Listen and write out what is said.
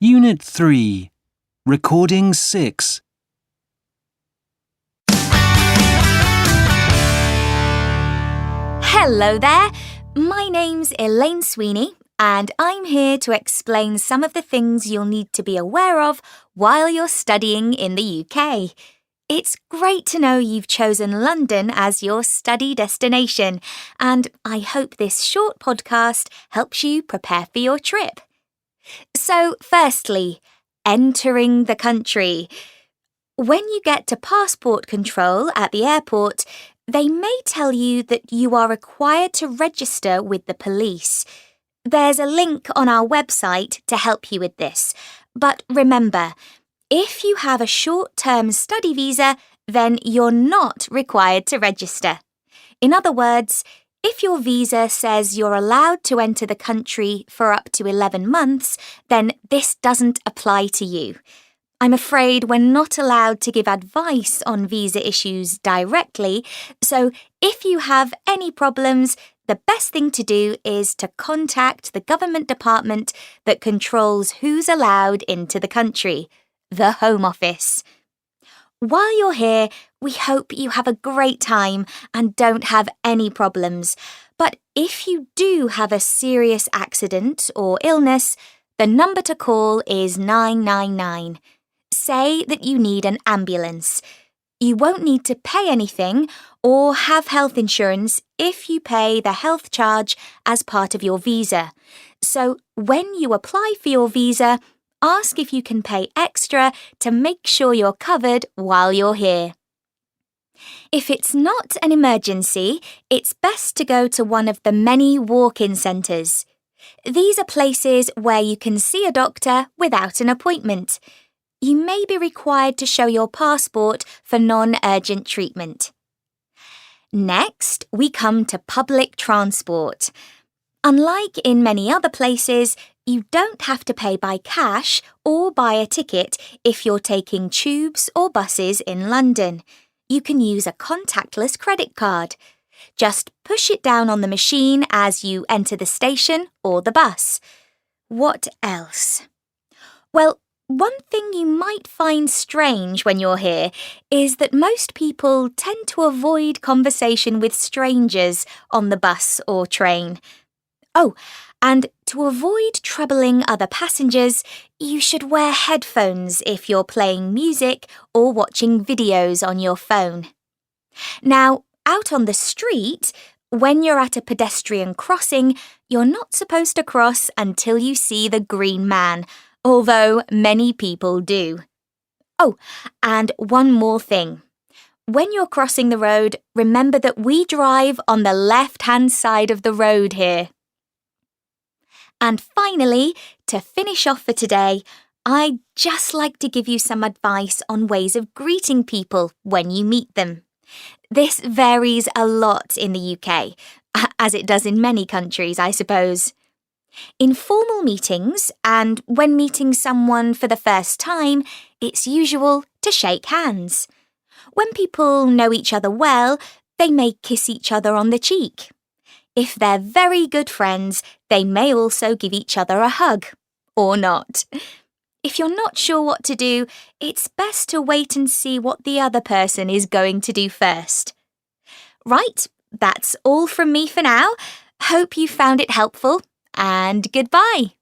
Unit 3, Recording 6. Hello there, my name's Elaine Sweeney and I'm here to explain some of the things you'll need to be aware of while you're studying in the UK. It's great to know you've chosen London as your study destination, and I hope this short podcast helps you prepare for your trip. So, firstly, entering the country. When you get to passport control at the airport, they may tell you that you are required to register with the police. There's a link on our website to help you with this. But remember, if you have a short-term study visa, then you're not required to register. In other words, if your visa says you're allowed to enter the country for up to 11 months, then this doesn't apply to you. I'm afraid we're not allowed to give advice on visa issues directly, so if you have any problems, the best thing to do is to contact the government department that controls who's allowed into the country, the Home Office. While you're here, we hope you have a great time and don't have any problems. But if you do have a serious accident or illness, the number to call is 999. Say that you need an ambulance. You won't need to pay anything or have health insurance if you pay the health charge as part of your visa. So when you apply for your visa, ask if you can pay extra to make sure you're covered while you're here. If it's not an emergency, it's best to go to one of the many walk-in centres. These are places where you can see a doctor without an appointment. You may be required to show your passport for non-urgent treatment. Next, we come to public transport. Unlike in many other places, you don't have to pay by cash or buy a ticket if you're taking tubes or buses in London. You can use a contactless credit card. Just push it down on the machine as you enter the station or the bus. What else? Well, one thing you might find strange when you're here is that most people tend to avoid conversation with strangers on the bus or train. Oh, and to avoid troubling other passengers, you should wear headphones if you're playing music or watching videos on your phone. Now, out on the street, when you're at a pedestrian crossing, you're not supposed to cross until you see the green man, although many people do. Oh, and one more thing. When you're crossing the road, remember that we drive on the left-hand side of the road here. And finally, to finish off for today, I'd just like to give you some advice on ways of greeting people when you meet them. This varies a lot in the UK, as it does in many countries, I suppose. In formal meetings, and when meeting someone for the first time, it's usual to shake hands. When people know each other well, they may kiss each other on the cheek. If they're very good friends, they may also give each other a hug, or not. If you're not sure what to do, it's best to wait and see what the other person is going to do first. Right, that's all from me for now. Hope you found it helpful, and goodbye.